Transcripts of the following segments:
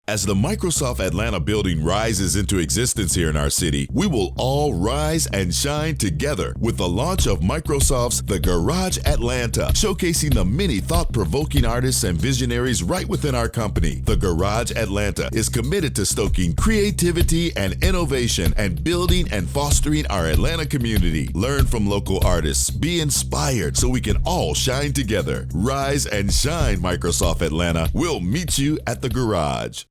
As the Microsoft Atlanta building rises into existence here in our city, we will all rise and shine together with the launch of Microsoft's The Garage Atlanta, showcasing the many thought-provoking artists and visionaries right within our company. The Garage Atlanta is committed to stoking creativity and innovation and building and fostering our Atlanta community. Learn from local artists, be inspired so we can all shine together. Rise and shine, Microsoft Atlanta. We'll meet you at the Garage.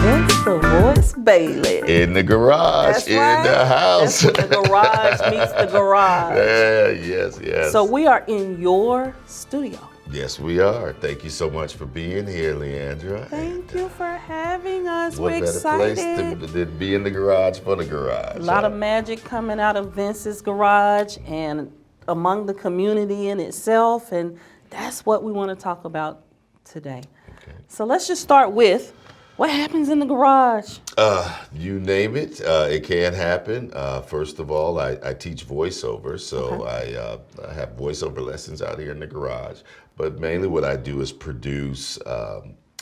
It's the Voice Bailey. In the garage, That's in right. the house. That's when the garage meets the garage. Yeah, yes. So we are in your studio. Yes, we are. Thank you so much for being here, Leandra. Thank you for having us. What We're better excited. place to be in the garage for the garage? A lot of magic coming out of Vince's garage and among the community in itself, and that's what we want to talk about today. Okay. So let's just start with what happens in the garage. You name it, it can happen. First of all, I teach voiceover, so okay. I have voiceover lessons out here in the garage. But mainly what I do is produce,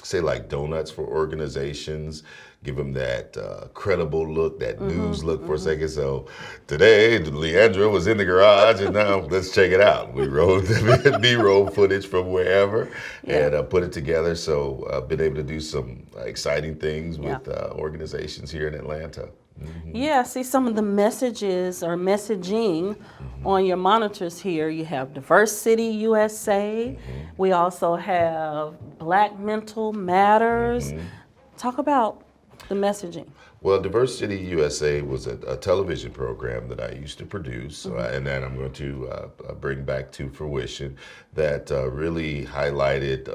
say like donuts for organizations, give them that credible look, that news look for a second. So today, Leandra was in the garage, and now let's check it out. We rolled the B-roll footage from wherever and put it together. So I've been able to do some exciting things with organizations here in Atlanta. Yeah, see some of the messages or messaging on your monitors here. You have Diverse City USA. We also have Black Mental Matters. Talk about the messaging. Well, Diverse City USA was a television program that I used to produce, and that I'm going to bring back to fruition, that really highlighted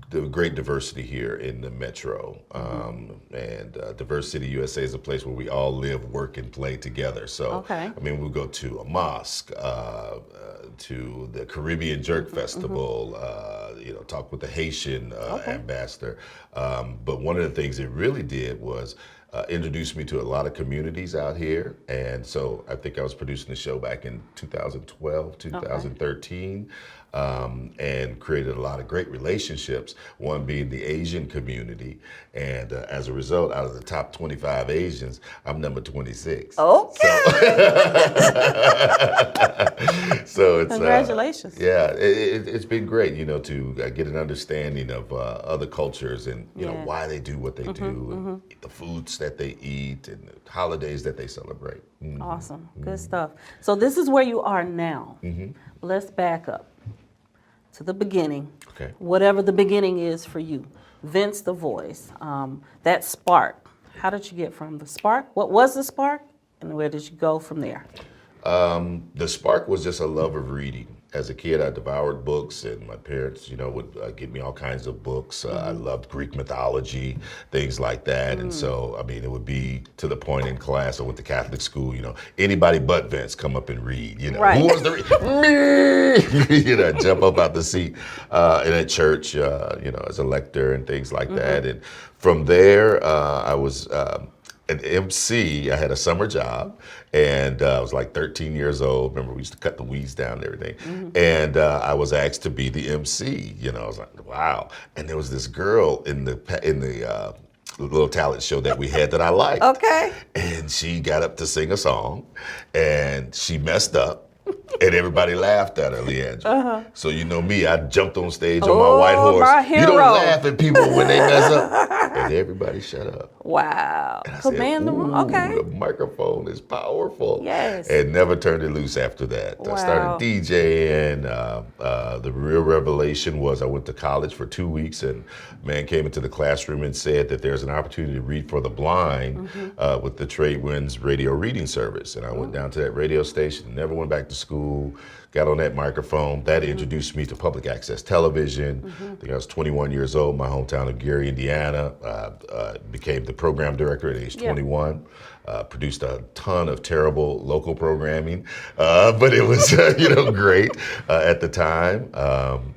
the great diversity here in the metro. And Diverse City USA is a place where we all live, work, and play together. So, I mean, we'll go to a mosque, to the Caribbean Jerk Festival, talk with the Haitian ambassador. But one of the things it really did was introduced me to a lot of communities out here. And so I think I was producing the show back in 2012, 2013. And created a lot of great relationships, one being the Asian community. And as a result, out of the top 25 Asians, I'm number 26. Okay. So it's congratulations. It's been great, to get an understanding of other cultures and you know why they do what they do, and the foods that they eat, and the holidays that they celebrate. Awesome, good stuff. So this is where you are now. Let's back up to the beginning. Okay. Whatever the beginning is for you. Vince the Voice, that spark. How did you get from the spark? What was the spark? And where did you go from there? The spark was just a love of reading. As a kid, I devoured books, and my parents, would give me all kinds of books. I loved Greek mythology, things like that. And so, I mean, it would be to the point in class, I went to Catholic school, anybody but Vince come up and read, Right. Who wants to read? Me! Jump up out the seat. And at church, as a lector and things like that. And from there, I was an MC. I had a summer job, and I was like 13 years old. Remember, we used to cut the weeds down and everything. And I was asked to be the MC. I was like, wow. And there was this girl in the little talent show that we had that I liked. Okay. And she got up to sing a song, and she messed up. And everybody laughed at her, Leandra. So you know me, I jumped on stage on my white horse. My You don't hero. laugh at people when they mess up. And everybody shut up. Wow. And I Command the room. Okay. The microphone is powerful. Yes. And never turned it loose after that. Wow. I started DJing. The real revelation was I went to college for 2 weeks, and a man came into the classroom and said that there's an opportunity to read for the blind with the Trade Winds radio reading service. And I went down to that radio station, never went back to school, got on that microphone. That introduced me to public access television. I think I was 21 years old, my hometown of Gary, Indiana. Became the program director at age 21. Produced a ton of terrible local programming, but it was great at the time.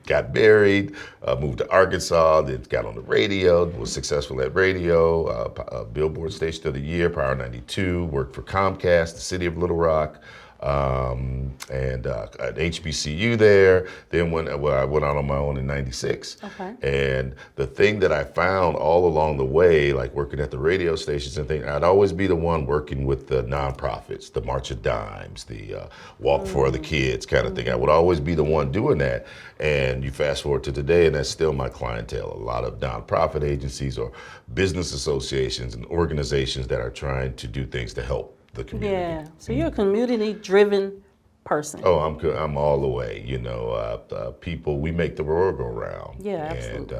Got married, moved to Arkansas, then got on the radio, was successful at radio, Billboard Station of the Year, Power 92, worked for Comcast, the city of Little Rock. and at HBCU there. Then I went out on my own in '96. Okay. And the thing that I found all along the way, like working at the radio stations and things, I'd always be the one working with the nonprofits, the March of Dimes, the Walk for the Kids kind of thing. I would always be the one doing that. And you fast forward to today, and that's still my clientele. A lot of nonprofit agencies or business associations and organizations that are trying to do things to help the community. Yeah. So you're a community-driven person. Oh, I'm all the way. People, we make the world go round. Yeah, absolutely.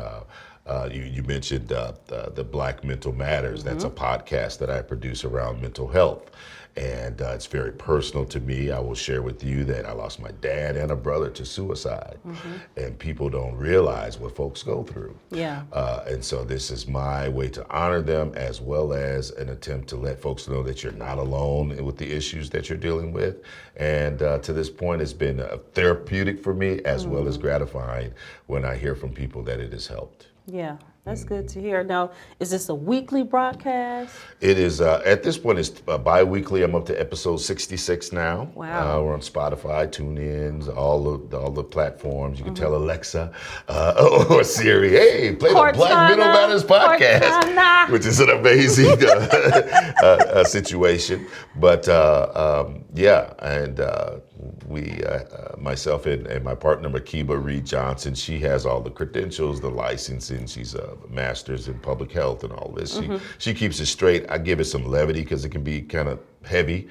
And you mentioned the Black Mental Matters. That's a podcast that I produce around mental health. And it's very personal to me. I will share with you that I lost my dad and a brother to suicide. And people don't realize what folks go through. Yeah. And so this is my way to honor them, as well as an attempt to let folks know that you're not alone with the issues that you're dealing with. And to this point, it's been therapeutic for me, as well as gratifying when I hear from people that it has helped. Yeah, that's good to hear. Now, is this a weekly broadcast? It is, at this point, it's bi-weekly. I'm up to episode 66 now. Wow. We're on Spotify, TuneIn, all the platforms. You can tell Alexa or Siri, hey, play the Black Mental Matters podcast, which is an amazing situation. But we, myself and my partner, Makiba Reed Johnson, she has all the credentials, the licensing. She's a master's in public health and all this. She keeps it straight. I give it some levity because it can be kind of heavy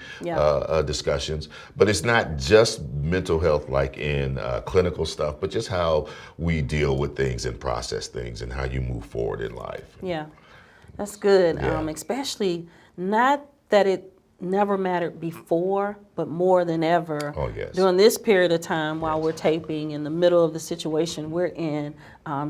discussions. But it's not just mental health like in clinical stuff, but just how we deal with things and process things and how you move forward in life. Yeah, that's good. Yeah. Especially not that it never mattered before, but more than ever during this period of time while we're taping in the middle of the situation we're in.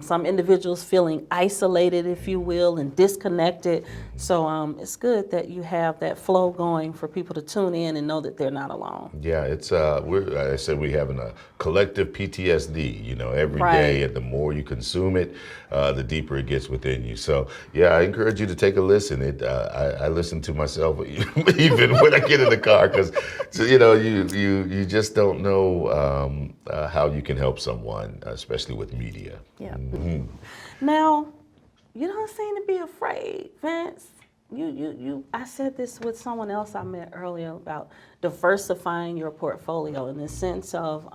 Some individuals feeling isolated, if you will, and disconnected. So it's good that you have that flow going for people to tune in and know that they're not alone. Yeah, it's I said we're having a collective PTSD, every day, and the more you consume it, the deeper it gets within you. So yeah, I encourage you to take a listen. I listen to myself even when I get in the car, because you just don't know how you can help someone, especially with media. Yeah. Now, you don't seem to be afraid, Vince. I said this with someone else I met earlier about diversifying your portfolio in the sense of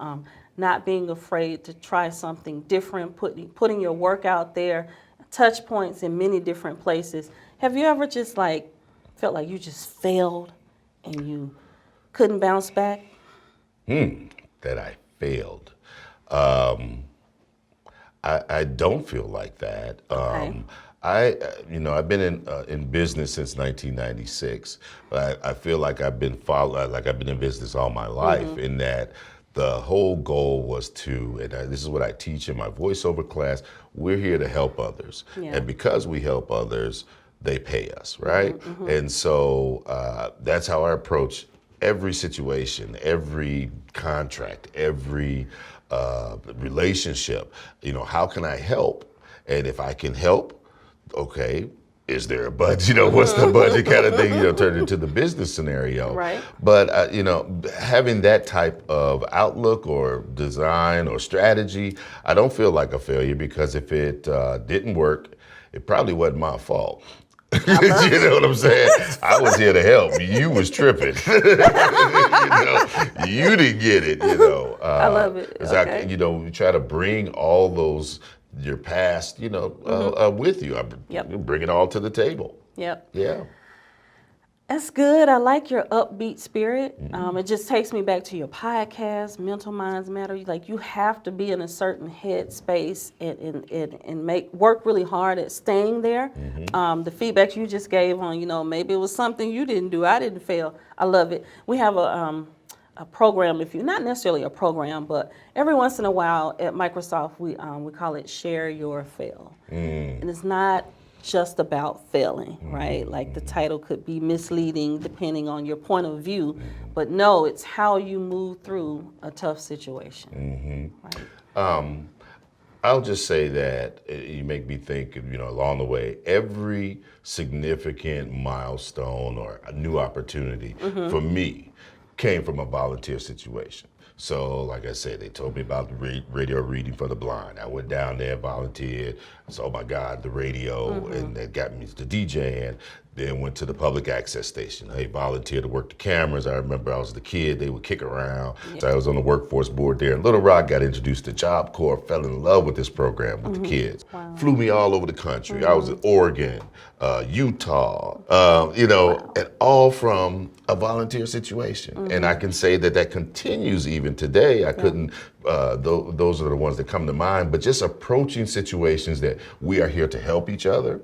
not being afraid to try something different, putting your work out there, touch points in many different places. Have you ever just felt like you just failed and you couldn't bounce back? That I failed. I don't feel like that. Okay. I've been in business since 1996, but I feel like I've been in business all my life. In that the whole goal was this is what I teach in my voiceover class. We're here to help others, and because we help others, they pay us, right? And so that's how I approach every situation, every contract, every relationship. How can I help? And if I can help, okay, is there a budget? What's the budget kind of thing? Turn it into the business scenario. Right. But having that type of outlook or design or strategy, I don't feel like a failure, because if it didn't work, it probably wasn't my fault. You know what I'm saying? I was here to help. You was tripping. You didn't get it. I love it. Okay. We try to bring all those your past, with you. Bring it all to the table. Yep. Yeah. That's good. I like your upbeat spirit. It just takes me back to your podcast, Mental Minds Matter. You have to be in a certain head space and work really hard at staying there. The feedback you just gave on, maybe it was something you didn't do. I didn't fail. I love it. We have a program, not necessarily a program, but every once in a while at Microsoft, we call it Share Your Fail. And it's not just about failing, right? Like the title could be misleading depending on your point of view, but no, it's how you move through a tough situation. Right? I'll just say that you make me think, along the way, every significant milestone or a new opportunity for me came from a volunteer situation. So, like I said, they told me about the radio reading for the blind. I went down there, volunteered. I said, oh my God, the radio, and that got me to DJ. And then went to the public access station. Hey, volunteered to work the cameras. I remember I was the kid they would kick around. Yeah. So I was on the workforce board there in Little Rock, got introduced to Job Corps, fell in love with this program with the kids. Wow. Flew me all over the country. I was in Oregon, Utah, and all from a volunteer situation. And I can say that continues even today. I couldn't, those are the ones that come to mind, but just approaching situations that we are here to help each other,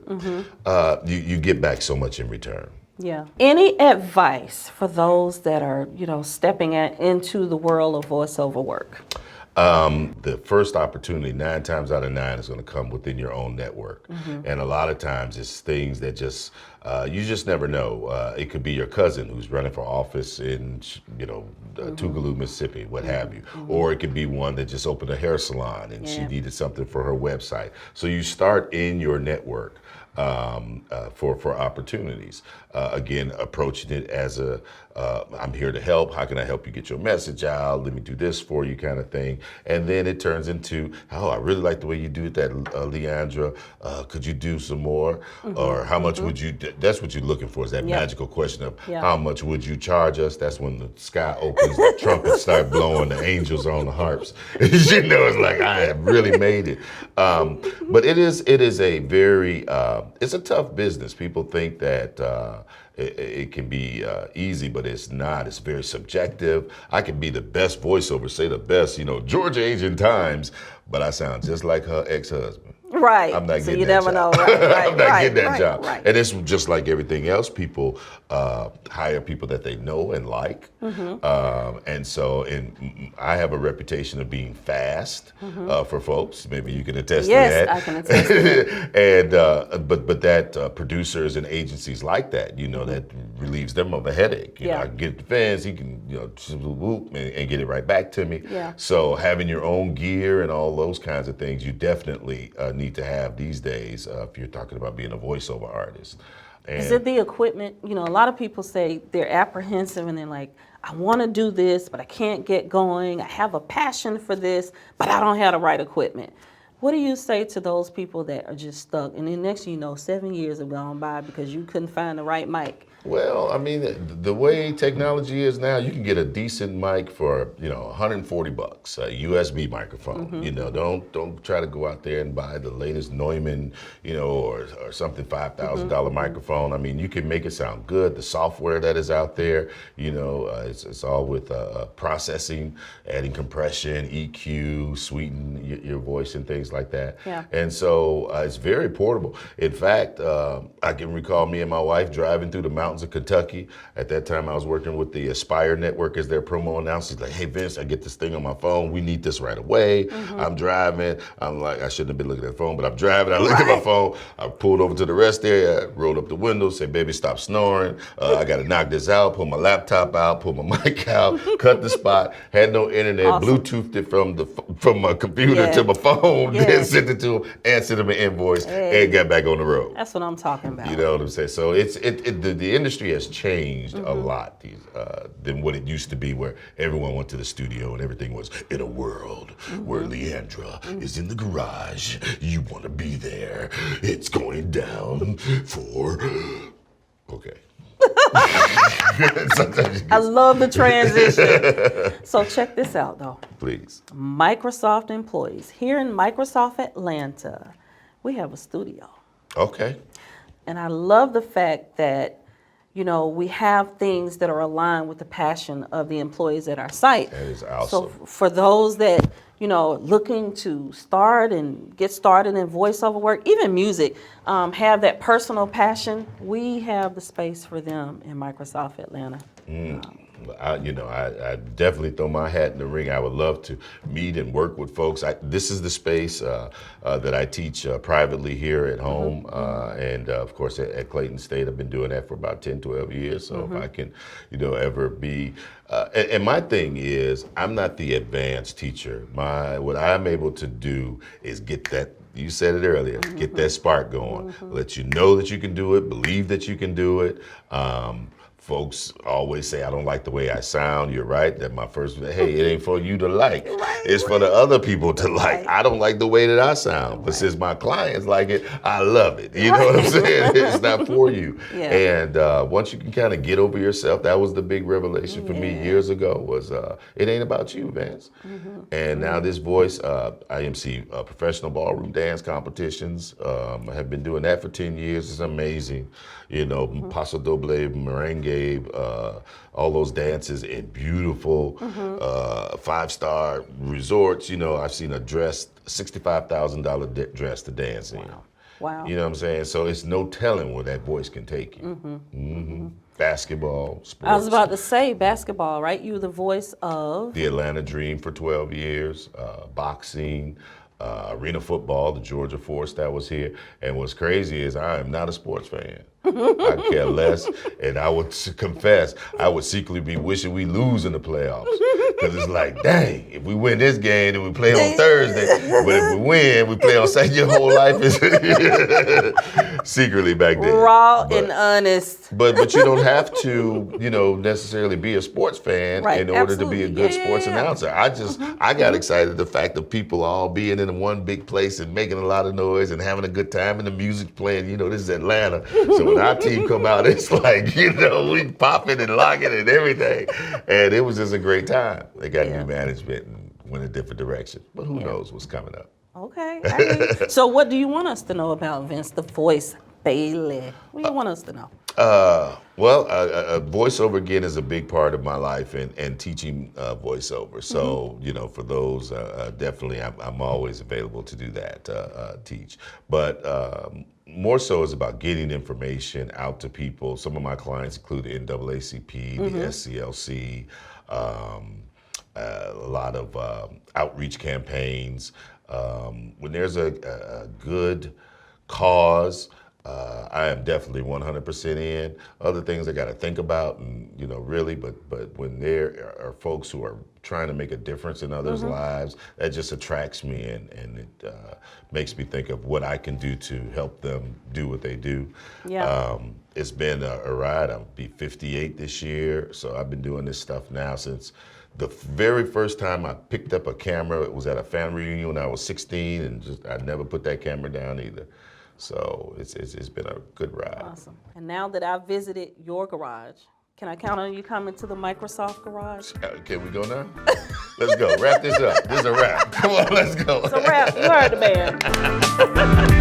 you get back so much in return. Yeah. Any advice for those that are, stepping into the world of voiceover work? The first opportunity, 9 times out of 9, is going to come within your own network. And a lot of times it's things that just, you just never know. It could be your cousin who's running for office in, Tougaloo, Mississippi, what have you. Or it could be one that just opened a hair salon and she needed something for her website. So you start in your network for opportunities. Again, approaching it as I'm here to help. How can I help you get your message out? Let me do this for you, kind of thing. And then it turns into, I really like the way you do that, Leandra. Could you do some more? Or how much would you? That's what you're looking for, is that magical question of how much would you charge us? That's when the sky opens, the trumpets start blowing, the angels are on the harps. It's like, I have really made it. But it is a very, it's a tough business. People think that it can be easy, but it's not. It's very subjective. I can be the best voiceover, say the best, Georgia Asian Times, but I sound just like her ex-husband. Right. I'm not so getting you that never job. know. Right. I'm not getting that job. Right. And it's just like everything else. People hire people that they know and like. And I have a reputation of being fast for folks. Maybe you can attest to that. Yes, I can attest to that. And but that producers and agencies like that, that relieves them of a headache. I can get the fans, he can, and get it right back to me. Yeah. So having your own gear and all those kinds of things, you definitely need to have these days if you're talking about being a voiceover artist. And is it the equipment? A lot of people say they're apprehensive and they're like, I want to do this, but I can't get going. I have a passion for this, but I don't have the right equipment. What do you say to those people that are just stuck? And then next thing you know, 7 years have gone by because you couldn't find the right mic. Well, I mean, the way technology is now, you can get a decent mic for, $140, a USB microphone. Don't try to go out there and buy the latest Neumann, or something $5,000 microphone. I mean, you can make it sound good. The software that is out there, it's all with processing, adding compression, EQ, sweeten your voice and things like that. Yeah. And so it's very portable. In fact, I can recall me and my wife driving through the mountains of Kentucky. At that time, I was working with the Aspire Network as their promo announcer. He's like, hey, Vince, I get this thing on my phone. We need this right away. I'm driving. I'm like, I shouldn't have been looking at the phone, but I'm driving. I looked at my phone. I pulled over to the rest area, rolled up the window, said, baby, stop snoring. I got to knock this out, pull my laptop out, pull my mic out, cut the spot. Had no internet, Awesome. Bluetoothed it from my computer to my phone, then sent it to him and sent him an invoice and got back on the road. That's what I'm talking about. You know what I'm saying? So the industry has changed a lot than what it used to be, where everyone went to the studio and everything was in a world where Leandra is in the garage. You want to be there. It's going down for... Okay. I love the transition. So check this out, though. Please. Microsoft employees. Here in Microsoft Atlanta, we have a studio. Okay. And I love the fact that, we have things that are aligned with the passion of the employees at our site. That is awesome. So for those that, looking to start and get started in voiceover work, even music, have that personal passion, we have the space for them in Microsoft Atlanta. I definitely throw my hat in the ring. I would love to meet and work with folks. This is the space that I teach privately here at home. And of course at Clayton State, I've been doing that for about 10, 12 years. So if I can, ever be, and my thing is, I'm not the advanced teacher. What I'm able to do is get that, you said it earlier, get that spark going. Let you know that you can do it, believe that you can do it. folks always say I don't like the way I sound. You're right. That my first, hey, it ain't for you to like. It's for the other people to like. I don't like the way that I sound, but since my clients like it, I love it. You know what I'm saying? It's not for you. And once you can kind of get over yourself, that was the big revelation for me years ago. Was it ain't about you, Vance. And now this voice, I MC professional ballroom dance competitions. I have been doing that for 10 years. It's amazing. You know, Paso Doble, Merengue, all those dances in beautiful 5-star resorts. You know, I've seen a dress, $65,000 dress to dance in. Wow. You know what I'm saying? So it's no telling where that voice can take you. Basketball, sports. I was about to say basketball, right? You were the voice of The Atlanta Dream for 12 years, boxing, arena football, the Georgia Force that was here. And what's crazy is I am not a sports fan. I care less, and I would confess, I would secretly be wishing we lose in the playoffs. Because it's like, dang, if we win this game, then we play on Thursday. But if we win, we play on Saturday. Your whole life is secretly back then. raw and honest. But you don't have to, you know, necessarily be a sports fan in order to be a good sports announcer. I got excited the fact that people all being in one big place and making a lot of noise and having a good time and the music playing. You know, this is Atlanta. So when our team come out, it's like, you know, we popping and locking and everything. And it was just a great time. They got new management and went a different direction. But who knows what's coming up. Okay. I hear you. So what do you want us to know about Vince the Voice Bailey? What do you want us to know? Voiceover again is a big part of my life and teaching voiceover. So, you know, for those, definitely I'm always available to do that, teach. But more so is about getting information out to people. Some of my clients include the NAACP, the SCLC, a lot of outreach campaigns. When there's a good cause, I am definitely 100% in. Other things I got to think about, and you know, really, but when there are folks who are trying to make a difference in others' lives, that just attracts me and it makes me think of what I can do to help them do what they do. Yeah. It's been a ride. I'll be 58 this year, so I've been doing this stuff now since the very first time I picked up a camera. It was at a family reunion when I was 16, and I never put that camera down either. So it's been a good ride. Awesome. And now that I've visited your garage, can I count on you coming to the Microsoft garage? Can we go now? Let's go. Wrap this up. This is a wrap. Come on, let's go. It's a wrap. You heard the man.